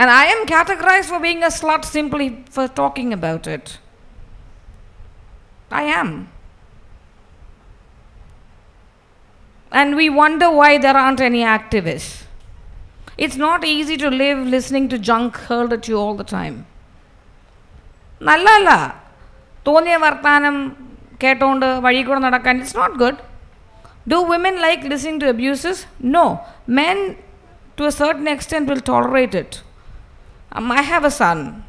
And I am categorized for being a slut simply for talking about it. I am. And we wonder why there aren't any activists. It's not easy to live listening to junk hurled at you all the time. Nalla. Tonya varthanam ketondu vazhikooda nadakkan. It's not good. Do women like listening to abuses? No. Men, to a certain extent, will tolerate it. I have a son.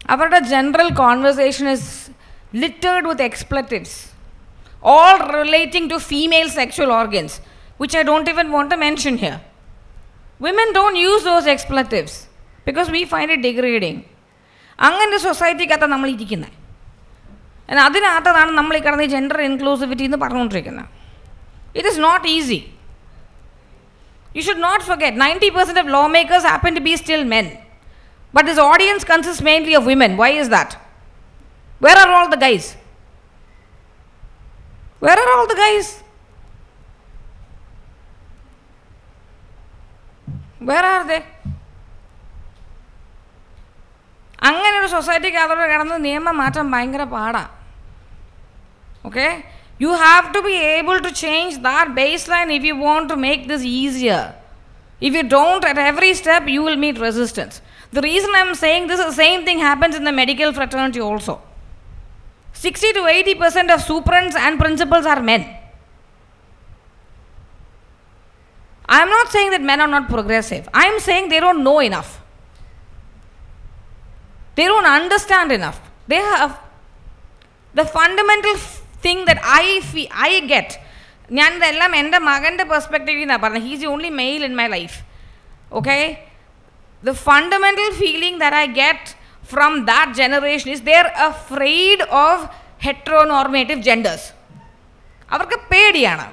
Our general conversation is littered with expletives, all relating to female sexual organs, which I don't even want to mention here. Women don't use those expletives because we find it degrading. Angane society katha nammal irikkunne. And adinathathana nammal ee kadana gender inclusivity ennu parnondirikkunne. It is not easy. You should not forget, 90% of lawmakers happen to be still men. But this audience consists mainly of women. Why is that? Where are all the guys? Where are all the guys? Where are they? അങ്ങനെ ഒരു സൊസൈറ്റിക്ക് അതോടെ കിടന്ന് നിയമം മാറ്റാൻ ഭയങ്കര പാടാ. Okay? You have to be able to change that baseline if you want to make this easier. If you don't, at every step you will meet resistance. The reason I am saying this, the same thing happens in the medical fraternity also. 60 to 80% of superintendents and principals are men. I am not saying that men are not progressive. I am saying they don't know enough. They don't understand enough. They have the fundamental thing that I get. ഞാൻ ഇതെല്ലാം എൻ്റെ മകൻ്റെ പെർസ്പെക്റ്റീവിൽ നിന്നാണ് പറഞ്ഞത്. He is the only male in my life. Okay? The fundamental feeling that I get from that generation is they're afraid of heteronormative genders. അവർക്ക് പേടിയാണ്.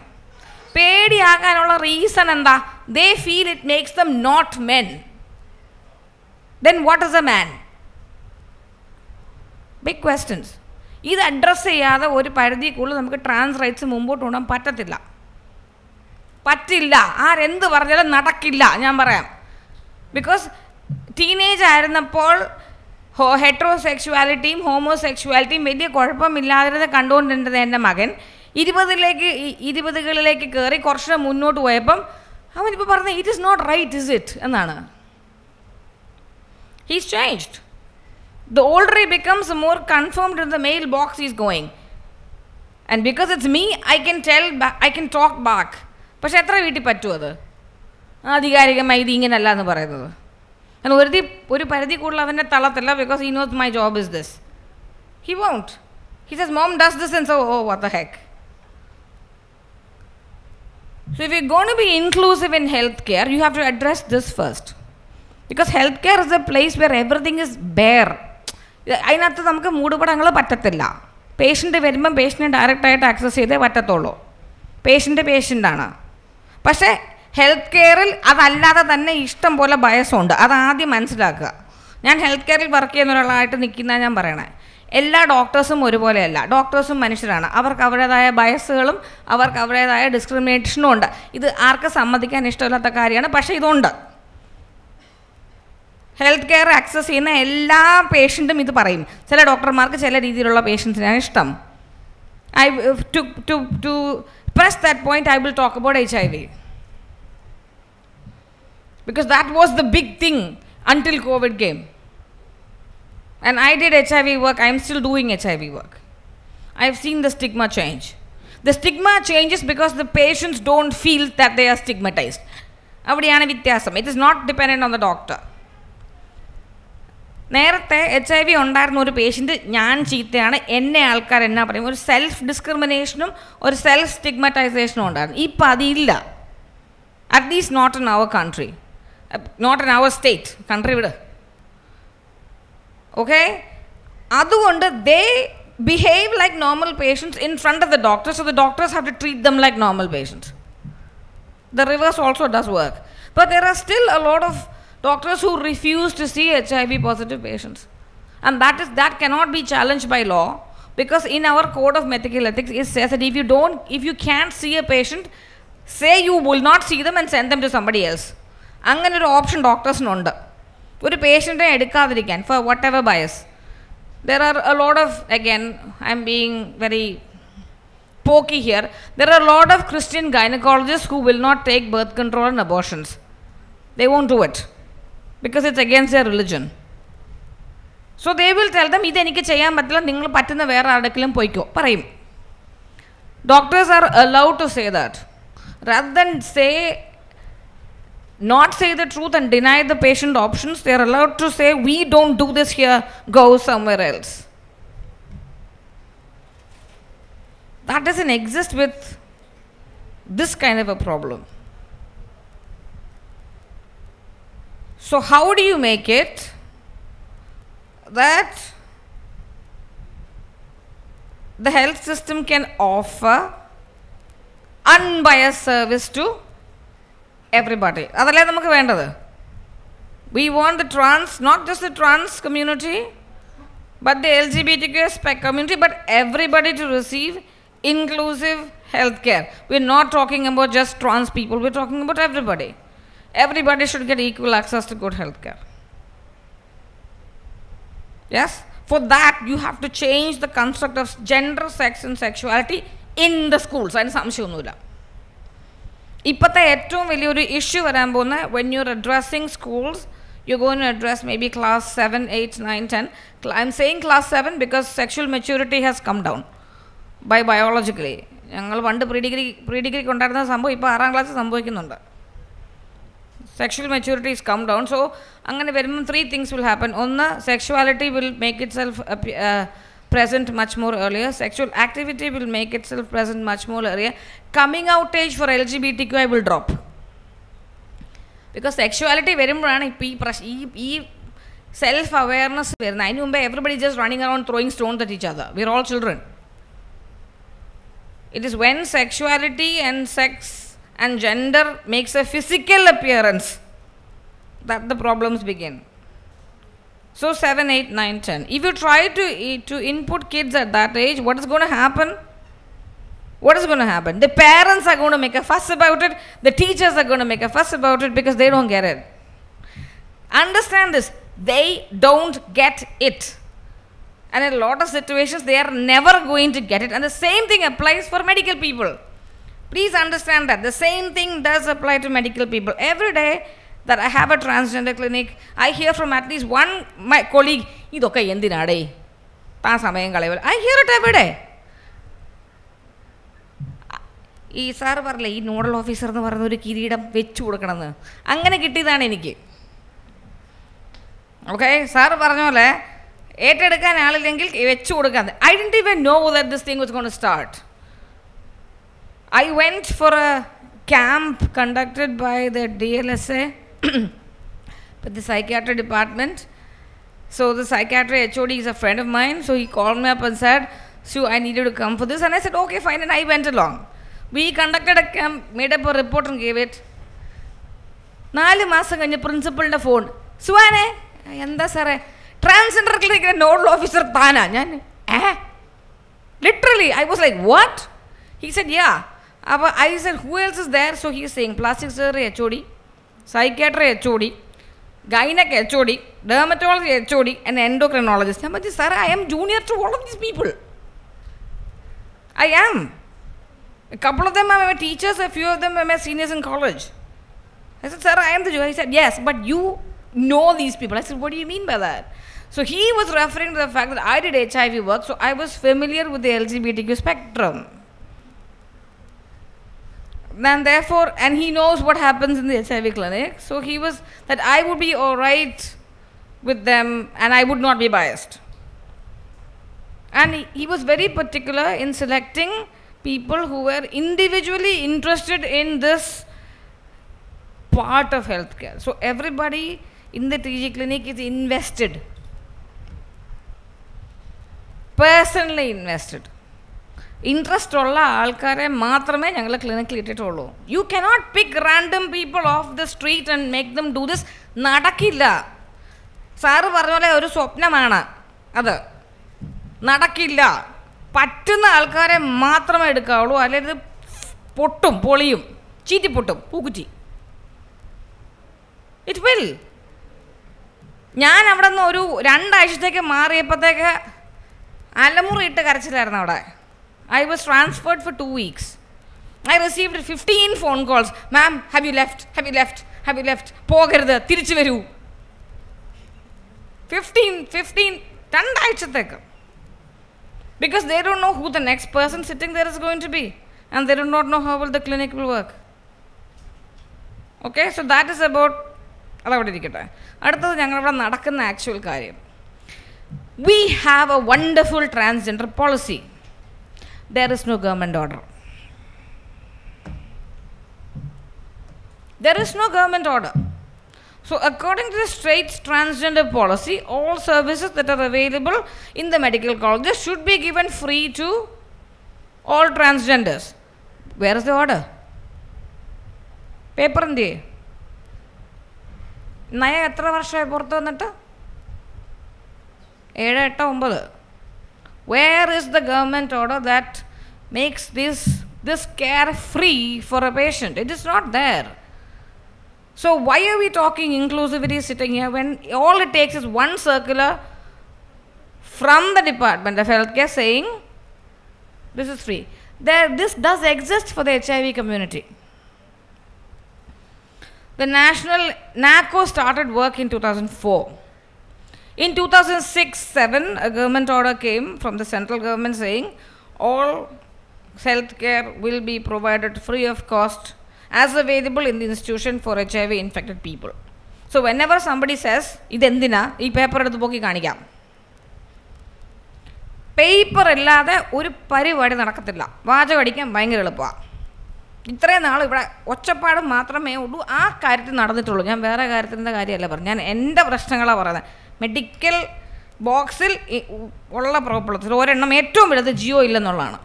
പേടിയാകാനുള്ള reason എന്താ? They feel it makes them not men. Then what is a man? Big questions. ഇത് address ചെയ്യാതെ ഒരു പരിധിക്കുള്ളിൽ നമുക്ക് trans rights മുമ്പോട്ട് കൊണ്ടുപോകാൻ പറ്റില്ല. ആരെന്ത് പറഞ്ഞാലും നടക്കില്ല. ഞാൻ പറയാം. ബിക്കോസ് ടീനേജ് ആയിരുന്നപ്പോൾ ഹെട്രോസെക്ഷ്വാലിറ്റിയും ഹോമോസെക്ഷ്വാലിറ്റിയും വലിയ കുഴപ്പമില്ലാതെ കണ്ടുകൊണ്ടിരുന്നത് എൻ്റെ മകൻ 20കളിലേക്ക് കയറി കുറച്ച് മുന്നോട്ട് പോയപ്പം അവനിപ്പോൾ പറഞ്ഞത് it is not right is it എന്നാണ്. He's changed. The older he becomes, the more confirmed in the male box he is going. And because it's me, I can talk back. പക്ഷെ എത്ര വീട്ടിൽ പറ്റുമോ അത്? ആധികാരികമായി ഇത് ഇങ്ങനെയല്ല എന്ന് പറയുന്നത്. ഒരു പരിധി കൂടുതൽ അവൻ്റെ തളത്തില്ല. Because he knows my job is this. He won't. He says, Mom does this, and so, oh, what the heck. So if you're going to be inclusive in healthcare, you have to address this first. Because healthcare is a place where everything is bare. അതിനകത്ത് നമുക്ക് മൂടുപടങ്ങൾ പറ്റത്തില്ല. Patient വരുമ്പം പേഷ്യൻറ്റിനെ ഡയറക്റ്റായിട്ട് access ചെയ്തേ പറ്റത്തുള്ളൂ. പേഷ്യൻ്റാണ്. പക്ഷേ health കെയറിൽ അതല്ലാതെ തന്നെ ഇഷ്ടം പോലെ ബയസുണ്ട്. അതാദ്യം മനസ്സിലാക്കുക. ഞാൻ ഹെൽത്ത് കെയറിൽ വർക്ക് ചെയ്യുന്ന ഒരാളായിട്ട് നിൽക്കുന്ന ഞാൻ പറയണേ, എല്ലാ ഡോക്ടേഴ്സും ഒരുപോലെയല്ല. ഡോക്ടേഴ്സും മനുഷ്യരാണ്. അവർക്ക് അവരുടേതായ ബയസുകളും അവർക്ക് അവരുടേതായ ഡിസ്ക്രിമിനേഷനും ഉണ്ട്. ഇത് ആർക്കും സമ്മതിക്കാൻ ഇഷ്ടമില്ലാത്ത കാര്യമാണ്. പക്ഷേ ഇതുണ്ട്. ഹെൽത്ത് കെയർ ആക്സസ് ചെയ്യുന്ന എല്ലാ പേഷ്യൻറ്റും ഇത് പറയും. ചില ഡോക്ടർമാർക്ക് ചില രീതിയിലുള്ള പേഷ്യൻസിനാണ് ഇഷ്ടം. To press that point, I will talk about HIV. Because that was the big thing until COVID came. And I did HIV work. I am still doing HIV work. I have seen the stigma change. The stigma changes because the patients don't feel that they are stigmatized. അവിടെയാണ് വ്യത്യാസം. It is not dependent on the doctor. നേരത്തെ HIV ഉണ്ടായിരുന്ന ഒരു patient ഞാൻ ചീത്തയാണ്, എന്നെ ആൾക്കാർ എന്നാ പറയും, ഒരു സെൽഫ് ഡിസ്ക്രിമിനേഷനും ഒരു സെൽഫ് സ്റ്റിഗ്മറ്റൈസേഷനും ഉണ്ടായിരുന്നു. ഇപ്പം അതില്ല. At least not in our country, not in our state. Country വിട്. ഓക്കെ? അതുകൊണ്ട് they behave like normal patients in front of the doctor. So the doctors have to treat them like normal patients. The reverse also does work. But there are still a lot of doctors who refuse to see HIV positive patients. And that cannot be challenged by law, because in our code of medical ethics it says that if you can't see a patient, say you will not see them and send them to somebody else. അങ്ങനൊരു option ഡോക്ടേഴ്സിനുണ്ട്. ഒരു പേഷ്യൻറ്റിനെ എടുക്കാതിരിക്കാൻ for whatever bias. There are a lot of, again, I'm being very pokey here, there are a lot of Christian gynecologists who will not take birth control and abortions. They won't do it because it's against their religion. So they will tell them, ideniki cheyan pattilla, ningal pattunna vera aadakilum poikko parayum. Doctors are allowed to say that. Rather than not say the truth and deny the patient options, they are allowed to say, we don't do this here, go somewhere else. That doesn't exist with this kind of a problem. So how do you make it that the health system can offer unbiased service to everybody? അതല്ലേ നമുക്ക് വേണ്ടത്. We want the trans, not just the trans community, but the LGBTQ community, but everybody to receive inclusive health care. We're not talking about just trans people, we're talking about everybody. Everybody should get equal access to good health care. Yes? For that, you have to change the construct of gender, sex and sexuality in the schools. അതിന് സംശയമൊന്നുമില്ല. ഇപ്പോഴത്തെ ഏറ്റവും വലിയൊരു issue വരാൻ പോകുന്ന, when you're addressing schools, you're going to address maybe class 7, 8, 9, 10. I'm saying class 7 because sexual maturity has come down by biologically. ഞങ്ങൾ പണ്ട് pre degree കൊണ്ടായിരുന്ന സംഭവം ഇപ്പോൾ 6ാം ക്ലാസ് സംഭവിക്കുന്നുണ്ട്. Sexual maturity has come down. So അങ്ങനെ വരുമ്പം 3 things will happen. ഒന്ന്, sexuality will make itself present much more earlier. Sexual activity will make itself present much more earlier. Coming out age for LGBTQI will drop. Because sexuality വരുമ്പോഴാണ് ഇപ്പോൾ ഈ self awareness വരുന്നത്. അതിന് മുമ്പേ everybody just running around throwing stones at each other. We're all children. It is when sexuality and sex and gender makes a physical appearance that the problems begin. So 7, 8, 9, 10. If you try to input kids at that age, what is going to happen? What is going to happen? The parents are going to make a fuss about it. The teachers are going to make a fuss about it because they don't get it. Understand this. They don't get it. And in a lot of situations, they are never going to get it. And the same thing applies for medical people. Please understand that. The same thing does apply to medical people. Every day that I have a transgender clinic, I hear from at least one my colleague, "Idokke endinade ta samayam kalayaval." I hear it every day. ഈ sir പറഞ്ഞില്ലേ, ഈ nodal officer എന്ന് പറയുന്ന ഒരു കിരീടം വെച്ചു കൊടുക്കണമെന്ന്, അങ്ങനെ കിട്ടിയതാണ് എനിക്ക്. ഓക്കെ, സാർ പറഞ്ഞ പോലെ ഏറ്റെടുക്കാൻ ആളില്ലെങ്കിൽ വെച്ചു കൊടുക്കാൻ. I didn't even know that this thing was going to start. I went for a camp conducted by the DLSA, but the psychiatry department. So the psychiatry HOD is a friend of mine, so he called me up and said, "Sue, I need you to come for this." And I said, "Okay, fine," and I went along. We conducted a camp, made up a report and gave it. 4 മാസം കഴിഞ്ഞ് പ്രിൻസിപ്പളിൻ്റെ phone, "സുവാനെ, എന്താ സാറേ transgender ക്ലിനിക്കിലെ nodal officer താനാ?" ഞാൻ literally I was like, "What?" He said, "Yeah." I said, "Who else is there?" So he is saying plastic surgery HOD, psychiatry HOD, gynec HOD, dermatology HOD and endocrinologist. I said, "Sir, I am junior to all of these people. I am. A couple of them are my teachers, a few of them are my seniors in college." I said, "Sir, I am the junior." He said, "Yes, but you know these people." I said, "What do you mean by that?" So he was referring to the fact that I did HIV work, so I was familiar with the LGBTQ spectrum. And therefore, and he knows what happens in the HIV clinic, so he was that I would be all right with them and I would not be biased. And he was very particular in selecting people who were individually interested in this part of healthcare. So everybody in the TG clinic is invested, personally invested. Interest ഉള്ള ആൾക്കാരെ മാത്രമേ ഞങ്ങൾ ക്ലിനിക്കിൽ ഇട്ടിട്ടുള്ളൂ. You cannot pick random people of the street and make them do this. നടക്കില്ല. Sir പറഞ്ഞ പോലെ ഒരു സ്വപ്നമാണ് അത്, നടക്കില്ല. പറ്റുന്ന ആൾക്കാരെ മാത്രമേ എടുക്കാവുള്ളൂ, അല്ലെങ്കിൽ പൊട്ടും, പൊളിയും, ചീറ്റിപ്പൊട്ടും, പൂക്കുറ്റി. It will. ഞാൻ അവിടെ നിന്ന് ഒരു 2 ആഴ്ചത്തേക്ക് മാറിയപ്പോഴത്തേക്ക് അലമുറിയിട്ട് കരച്ചിലായിരുന്നു അവിടെ. I was transferred for 2 weeks. I received 15 phone calls. Ma'am, have you left? Have you left? Have you left? പോകരുത്, തിരിച്ചു വരൂ. 15 2 ആഴ്ചത്തേക്ക്. Because they don't know who the next person sitting there is going to be. And they do not know how will the clinic will work. Okay, so that is about അതവിടെ ഇരിക്കട്ടെ. അടുത്തത് ഞങ്ങളിവിടെ നടക്കുന്ന actual കാര്യം. We have a wonderful transgender policy. There is no government order. There is no government order. So according to the state's transgender policy, all services that are available in the medical colleges should be given free to all transgenders. Where is the order? Paper എന്തിയെ? നയം എത്ര വർഷമായി പുറത്ത് വന്നിട്ട്? 7, 8, 9. Where is the government order that makes this care free for a patient? It is not there. So why are we talking inclusivity sitting here when all it takes is one circular from the Department of Healthcare saying this is free? This does exist for the HIV community. The national NACO started work in 2004. In 2006-07, a government order came from the central government saying all health care will be provided free of cost as available in the institution for HIV infected people. So whenever somebody says, "Idendina, ee paper eduthu poki kanikam." Paper illade oru parivadi nadakkathilla. Vaacham adikkan bayangara eluppa. ഇത്രയും നാൾ ഇവിടെ ഒച്ചപ്പാട് മാത്രമേ ഉള്ളൂ. ആ കാര്യത്തിൽ നടന്നിട്ടുള്ളൂ. ഞാൻ വേറെ കാര്യത്തിൻ്റെ കാര്യമല്ല പറഞ്ഞു. ഞാൻ എൻ്റെ പ്രശ്നങ്ങളാണ് പറയുന്നത്. മെഡിക്കൽ ബോക്സിൽ ഉള്ള പ്രോബ്ലത്തിൽ ഒരെണ്ണം ഏറ്റവും വലുത് ജിയോ ഇല്ലെന്നുള്ളതാണ്.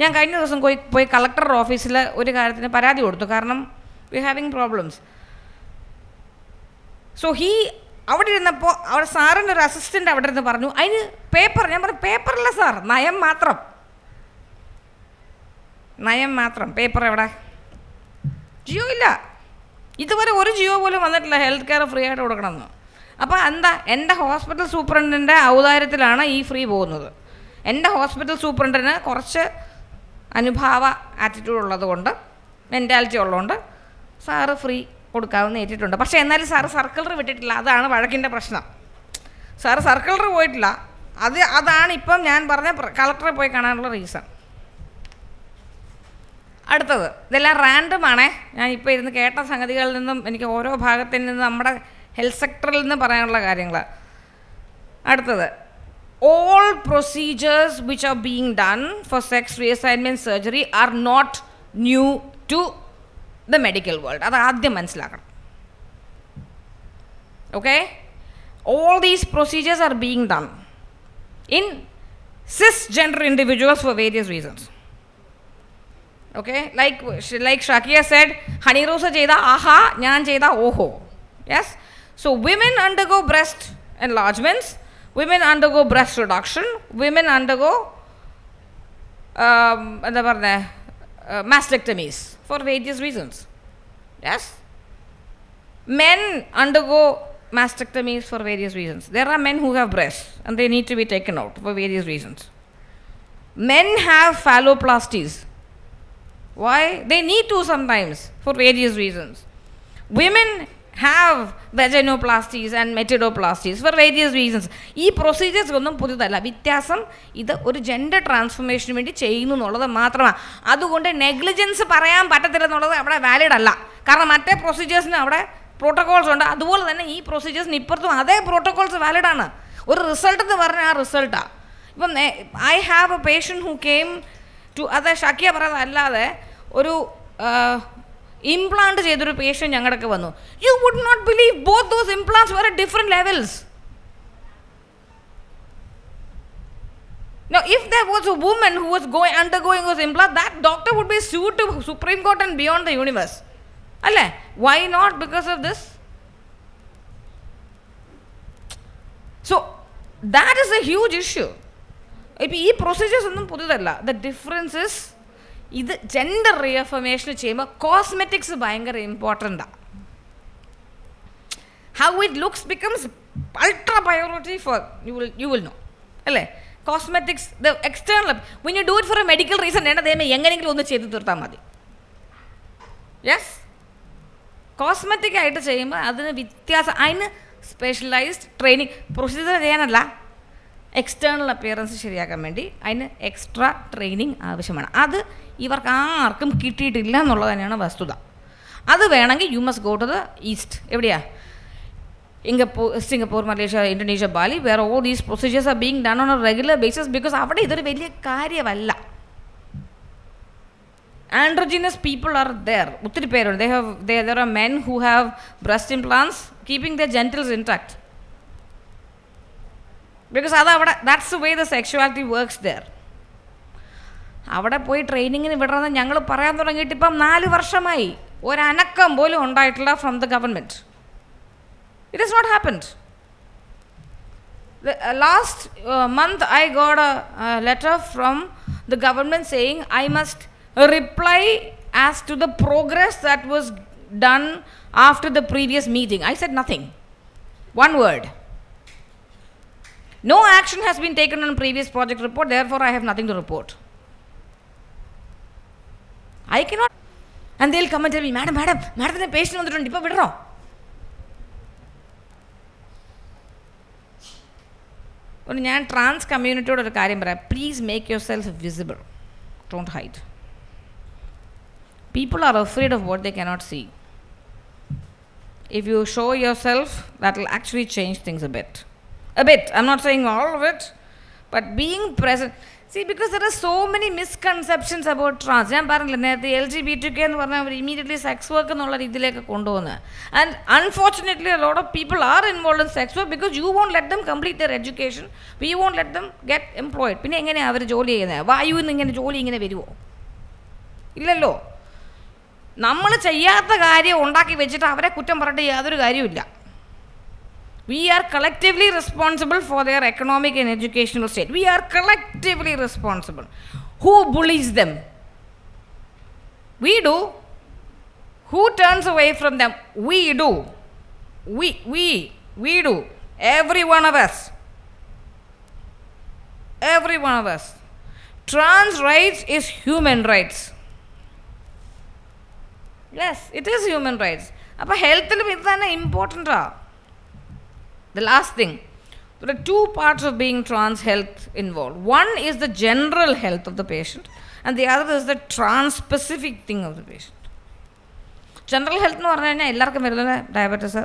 ഞാൻ കഴിഞ്ഞ ദിവസം പോയി കളക്ടർ ഓഫീസിൽ ഒരു കാര്യത്തിന് പരാതി കൊടുത്തു. കാരണം വി ഹാവിങ് പ്രോബ്ലംസ്. സോ അവിടെ ഇരുന്നപ്പോൾ അവിടെ സാറിൻ്റെ ഒരു അസിസ്റ്റൻ്റ് അവിടെ ഇരുന്ന് പറഞ്ഞു അതിന് പേപ്പർ. ഞാൻ പറഞ്ഞു പേപ്പറല്ല സാർ, നയം മാത്രം. നയം മാത്രം, പേപ്പർ എവിടെ? ജിയോ ഇല്ല. ഇതുവരെ ഒരു ജിയോ പോലും വന്നിട്ടില്ല ഹെൽത്ത് കെയർ ഫ്രീ ആയിട്ട് കൊടുക്കണമെന്ന്. അപ്പോൾ എന്താ, എൻ്റെ ഹോസ്പിറ്റൽ സൂപ്രണ്ടിൻ്റെ ഔദാര്യത്തിലാണ് ഈ ഫ്രീ പോകുന്നത്. എൻ്റെ ഹോസ്പിറ്റൽ സൂപ്രണ്ടിന് കുറച്ച് അനുഭാവ ആറ്റിറ്റ്യൂഡ് ഉള്ളതുകൊണ്ട്, മെൻറ്റാലിറ്റി ഉള്ളതുകൊണ്ട് സാറ് ഫ്രീ കൊടുക്കാമെന്ന് ഏറ്റിട്ടുണ്ട്. പക്ഷേ എന്നാലും സാറ് സർക്കുലർ വിട്ടിട്ടില്ല. അതാണ് വഴക്കിൻ്റെ പ്രശ്നം. സാറ് സർക്കുലർ പോയിട്ടില്ല. അതാണ് ഇപ്പം ഞാൻ പറഞ്ഞ കളക്ടറെ പോയി കാണാനുള്ള റീസൺ. അടുത്തത് ഇതെല്ലാം റാൻഡമാണേ. ഞാൻ ഇപ്പോൾ ഇരുന്ന് കേട്ട സംഗതികളിൽ നിന്നും എനിക്ക് ഓരോ ഭാഗത്തിൽ നിന്നും നമ്മുടെ ഹെൽത്ത് സെക്ടറിൽ നിന്ന് പറയാനുള്ള കാര്യങ്ങൾ. അടുത്തത്, all procedures which are being done for sex reassignment surgery are not new to the medical world. അത് ആദ്യം മനസ്സിലാക്കണം. Okay? All these procedures are being done in cisgender individuals for various reasons. Okay, like Shakia said, Honey Rosa cheyda aha, njan cheyda oho. Yes, so women undergo breast enlargements, women undergo breast reduction, women undergo mastectomies for various reasons. Yes, men undergo mastectomies for various reasons. There are men who have breasts and they need to be taken out for various reasons. Men have phalloplasties. Why? They need to sometimes for various reasons. Women have vaginoplasties and metidoplasties for various reasons. ഈ procedures ഒന്നും പുതിയതല്ല. വ്യത്യാസം ഇത് ഒരു gender ട്രാൻസ്ഫോർമേഷന് വേണ്ടി ചെയ്യുന്നു എന്നുള്ളത് മാത്രമാണ്. അതുകൊണ്ട് നെഗ്ലിജൻസ് പറയാൻ പറ്റത്തില്ല എന്നുള്ളത് അവിടെ വാലിഡ് അല്ല. കാരണം മറ്റേ പ്രൊസീജിയേഴ്സിന് അവിടെ പ്രോട്ടോകോൾസ് ഉണ്ട്. അതുപോലെ തന്നെ ഈ പ്രൊസീജിയേഴ്സിന് ഇപ്പുറത്തും അതേ പ്രോട്ടോകോൾസ് വാലിഡാണ്. ഒരു റിസൾട്ട് എന്ന് പറഞ്ഞാൽ ആ റിസൾട്ടാണ്. ഇപ്പം I have a patient who came to, അത് ഷാക്കിയ പറയുന്നത് അല്ലാതെ ഒരു ഇംപ്ലാന്റ് ചെയ്തൊരു പേഷ്യൻ്റ് ഞങ്ങളുടെ വന്നു. You would not believe both those implants were at different levels. Now, if there was a woman who was undergoing those implants, that doctor would be sued to Supreme Court and beyond the universe. Alle? Why not? Because of this. So, that is a huge issue. ഇപ്പോൾ ഈ procedures ഒന്നും പുതിയതല്ല. The difference is ഇത് gender റീഅഫർമേഷൻ ചെയ്യുമ്പോൾ cosmetics ഭയങ്കര ഇമ്പോർട്ടൻ്റാണ്. how it looks becomes ultra priority for you will know. Alle cosmetics, the external, when you do it for a medical reason, enganengilum onnu cheyidu thirtha madi. Yes, cosmetic ആയിട്ട് ചെയ്യുമ്പോൾ അതിന് വ്യത്യാസം, അതിന് specialised training procedure ചെയ്യാനല്ല, external appearance ശരിയാക്കാൻ വേണ്ടി അതിന് extra training ആവശ്യമാണ്. അത് ഇവർക്ക് ആർക്കും കിട്ടിയിട്ടില്ല എന്നുള്ളത് തന്നെയാണ് വസ്തുത. അത് വേണമെങ്കിൽ you must go to the east. എവിടെയാ? Singapore, Malaysia, Indonesia, Bali, where all these procedures are being done on a regular basis, because അവിടെ ഇതൊരു വലിയ കാര്യമല്ല. Androgynous people are there. ഒത്തിരി പേരുണ്ട്. There are men who have breast implants keeping their genitals intact. Because that's the way the sexuality works there. അവിടെ പോയി ട്രെയിനിങ്ങിന് വിടണമെന്ന് ഞങ്ങൾ പറയാൻ തുടങ്ങിയിട്ട് ഇപ്പം 4 വർഷമായി. ഒരനക്കം പോലും ഉണ്ടായിട്ടില്ല from the government. It has not happened. Last month I got a letter from the government saying I must reply as to the progress that was done after the previous meeting. I said nothing. One word. No action has been taken on previous project report, therefore I have nothing to report. I cannot. And they'll come and tell me, madam, the patient vandittund ipo vidro. ഞാൻ trans കമ്മ്യൂണിറ്റിയോട് ഒരു കാര്യം പറയാം. Please make your self visible, don't hide. People are afraid of what they cannot see. If you show yourself, that will actually change things a bit. I'm not saying all of it, but being present. See, because there are so many misconceptions about trans. ഞാൻ പറഞ്ഞില്ല നേരത്തെ LGBTQ എന്ന് പറഞ്ഞാൽ അവർ immediately sex work എന്നുള്ള രീതിയിലേക്ക് കൊണ്ടുപോകുന്നത്. And unfortunately a lot of people are involved in sex work because you won't let them complete their education. We won't let them get employed. പിന്നെ എങ്ങനെയാണ് അവർ ജോലി ചെയ്യുന്നത്? വായുവിൽ നിന്ന് ഇങ്ങനെ ജോലി ഇങ്ങനെ വരുമോ? ഇല്ലല്ലോ. നമ്മൾ ചെയ്യാത്ത കാര്യം ഉണ്ടാക്കി വെച്ചിട്ട് അവരെ കുറ്റം പറഞ്ഞിട്ട് യാതൊരു കാര്യമില്ല. We are collectively responsible for their economic and educational state. We are collectively responsible. Who bullies them? We do. Who turns away from them? We do. We do. Every one of us. Every one of us. Trans rights is human rights. Yes, it is human rights. Appa health il idana important ah. The last thing, there are 2 parts of being trans health involved. One is the general health of the patient, and the other is the trans-specific thing of the patient. General health എന്ന് പറഞ്ഞു കഴിഞ്ഞാൽ എല്ലാവർക്കും വരുന്നത് diabetes,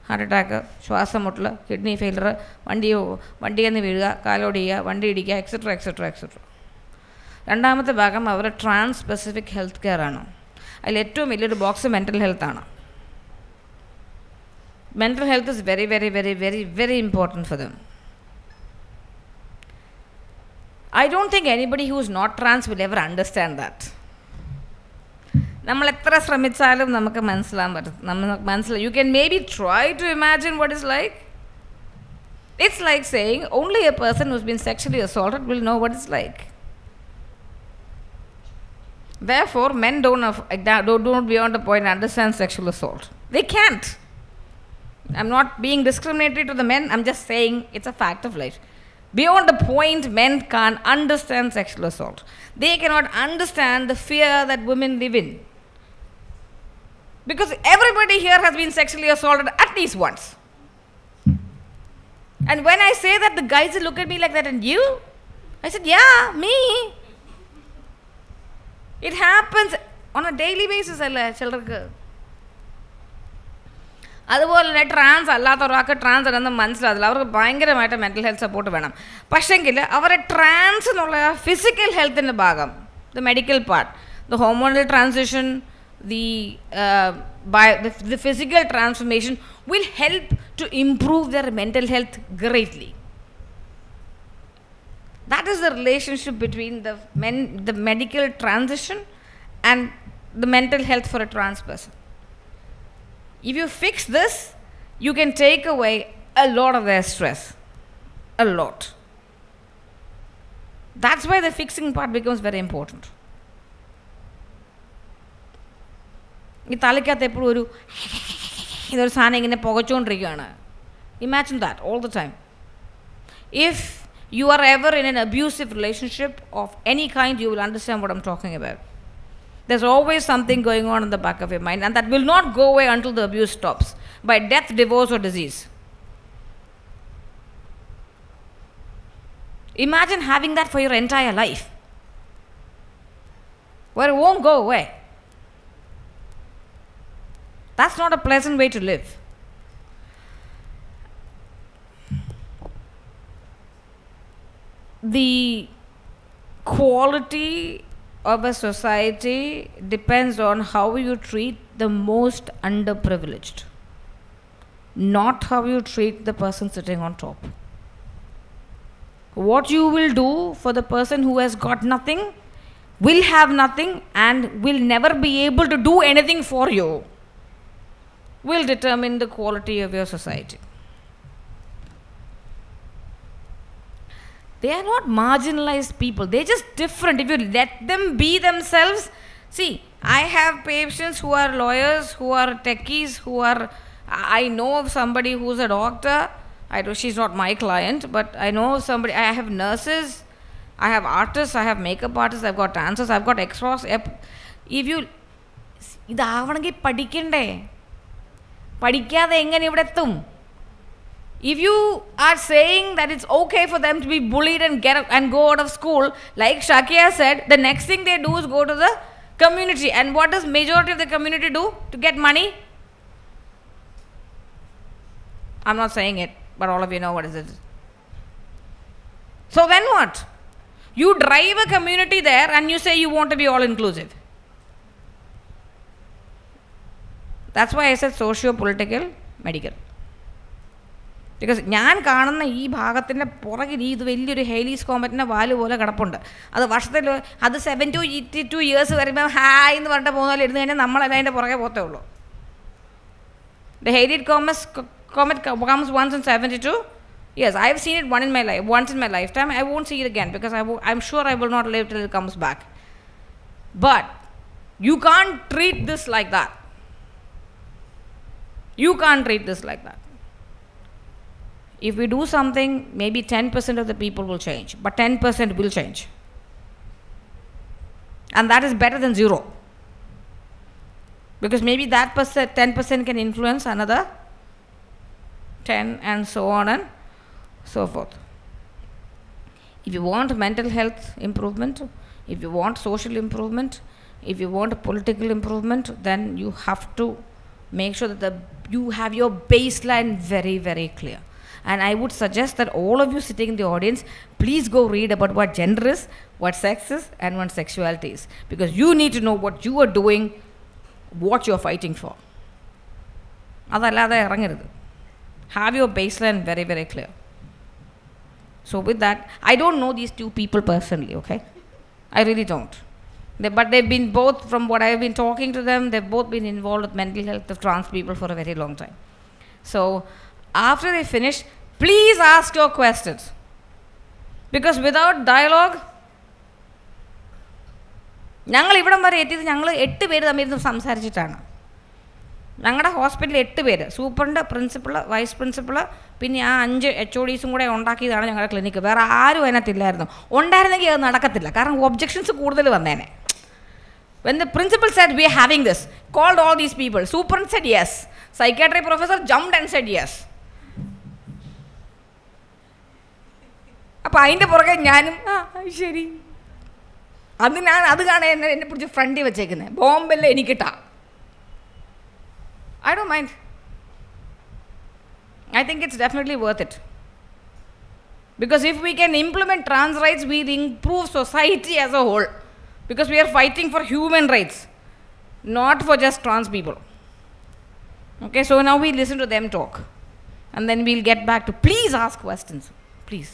heart attack, ശ്വാസം മുട്ടൽ, kidney failure, വണ്ടിയിൽ നിന്ന് വീഴുക, കാലോടിയുക, വണ്ടി ഇടിക്കുക, എക്സെട്ര എക്സെട്ര എക്സെട്ര. രണ്ടാമത്തെ ഭാഗം അവരുടെ ട്രാൻസ്-സ്പെസിഫിക് ഹെൽത്ത് കെയർ ആണ്. അതിൽ ഏറ്റവും വലിയൊരു ബോക്സ് മെൻ്റൽ ഹെൽത്താണ്. Mental health is very, very, very, very, very important for them. I don't think anybody who is not trans will ever understand that. നമ്മൾ എത്ര ശ്രമിച്ചാലും നമുക്ക് മനസ്സിലാൻ പറ്റും. You can maybe try to imagine what it's like. It's like saying only a person who's been sexually assaulted will know what it's like. Therefore, men don't beyond the point understand sexual assault. They can't. I'm not being discriminatory to the men, I'm just saying it's a fact of life. Beyond the point, men can't understand sexual assault. They cannot understand the fear that women live in. Because everybody here has been sexually assaulted at least once. And when I say that, the guys look at me like that, and you? I said, yeah, me. It happens on a daily basis, children. അതുപോലെ തന്നെ trans അല്ലാത്ത ഒരാൾക്ക് trans ആണെന്ന് മനസ്സിലാകില്ല. അവർക്ക് ഭയങ്കരമായിട്ട് mental health support വേണം. പക്ഷേങ്കിൽ അവരെ ട്രാൻസ് എന്നുള്ള ഫിസിക്കൽ ഹെൽത്തിൻ്റെ ഭാഗം, the medical part, the hormonal transition, the physical transformation will help to improve their mental health greatly. That is the relationship between the medical transition and the mental health for a trans person. If you fix this, you can take away a lot of their stress. A lot. That's why the fixing part becomes very important. ഈ തലയ്ക്കകത്ത് എപ്പോഴും ഒരു ഇതൊരു സാധനം ഇങ്ങനെ പുകച്ചുകൊണ്ടിരിക്കുകയാണ്. Imagine that all the time. If you are ever in an abusive relationship of any kind, you will understand what I'm talking about. There's always something going on in the back of your mind, and that will not go away until the abuse stops, by death, divorce, or disease. Imagine having that for your entire life, where it won't go away. That's not a pleasant way to live. The quality of a society depends on how you treat the most underprivileged, not how you treat the person sitting on top. What you will do for the person who has got nothing, will have nothing, and will never be able to do anything for you, will determine the quality of your society. They are not marginalized people. They're just different. If you let them be themselves. See, I have patients who are lawyers, who are techies, I know of somebody who's a doctor. She's not my client, but I know of somebody. I have nurses, I have artists, I have makeup artists, I've got dancers, I've got extras. If you, ഇതാവണമെങ്കിൽ പഠിക്കണ്ടേ? പഠിക്കാതെ എങ്ങനെ ഇവിടെ എത്തും? If you are saying that it's okay for them to be bullied and go out of school, like Shakia said, the next thing they do is go to the community. And what does majority of the community do to get money? I'm not saying it, but all of you know what is it. So then what? You drive a community there and you say you want to be all inclusive. That's why I said socio-political, medical. Because ഞാൻ കാണുന്ന ഈ ഭാഗത്തിൻ്റെ പുറകിൽ ഇത് വലിയൊരു ഹെയ്ലീസ് കോമറ്റിൻ്റെ വാല് പോലെ കിടപ്പുണ്ട്. അത് വർഷത്തിൽ അത് 7 to 82 years വരുമ്പോൾ ഹായ് എന്ന് പറഞ്ഞിട്ട് പോകുന്ന പോലെ ഇരുന്ന് കഴിഞ്ഞാൽ നമ്മളെല്ലാം അതിൻ്റെ പുറകെ പോകത്തേ ഉള്ളൂ. The Halley's comet comes once in 72 years. I have seen it once in my lifetime. I won't see it again because I'm sure I will not live till it comes back. But you can't treat this like that. You can't treat this like that. If we do something, maybe 10% of the people will change, but 10% will change. And that is better than 0. Because maybe that 10% can influence another 10 and so on and so forth. If you want mental health improvement, if you want social improvement, if you want political improvement, then you have to make sure that you have your baseline very, very clear. And I would suggest that all of you sitting in the audience, please go read about what gender is, what sex is, and what sexuality is. Because you need to know what you are doing, what you are fighting for. Have your baseline very, very clear. So with that, I don't know these two people personally, okay? I really don't. But they've been both, from what I've been talking to them, they've both been involved with mental health of trans people for a very long time. So after they finish, please ask your questions. Because without dialogue, ഞങ്ങൾ ഇവിടം വരെ എത്തിയത് ഞങ്ങൾ 8 പേര് തമ്മിൽ സംസാരിച്ചിട്ടാണ്. ഞങ്ങളുടെ ഹോസ്പിറ്റലിൽ 8 പേര്, സൂപ്രണ്ട്, പ്രിൻസിപ്പൾ, വൈസ് പ്രിൻസിപ്പൾ, പിന്നെ ആ 5 HODs കൂടെ ഉണ്ടാക്കിയതാണ് ഞങ്ങളുടെ ക്ലിനിക്ക്. വേറെ ആരും അതിനകത്തില്ലായിരുന്നു. ഉണ്ടായിരുന്നെങ്കിൽ അത് നടക്കത്തില്ല, കാരണം ഒബ്ജെക്ഷൻസ് കൂടുതൽ വന്നേനെ. When the principal said we are having this, called all these people, superintendent said yes, psychiatry professor jumped and said yes. അപ്പോൾ അതിൻ്റെ പുറകെ ഞാനും ശരി, അത് കാണാൻ എന്നെ പിടിച്ച് ഫ്രണ്ടിൽ വെച്ചേക്കുന്നത് ബോംബെല്ലാം എനിക്കിട്ടാ. I don't mind. I think it's definitely worth it. Because if we can implement trans rights, we'll improve society as a whole. Because we are fighting for human rights, not for just trans people. Okay, so now we listen to them talk. And then we'll get back to, please ask questions, please.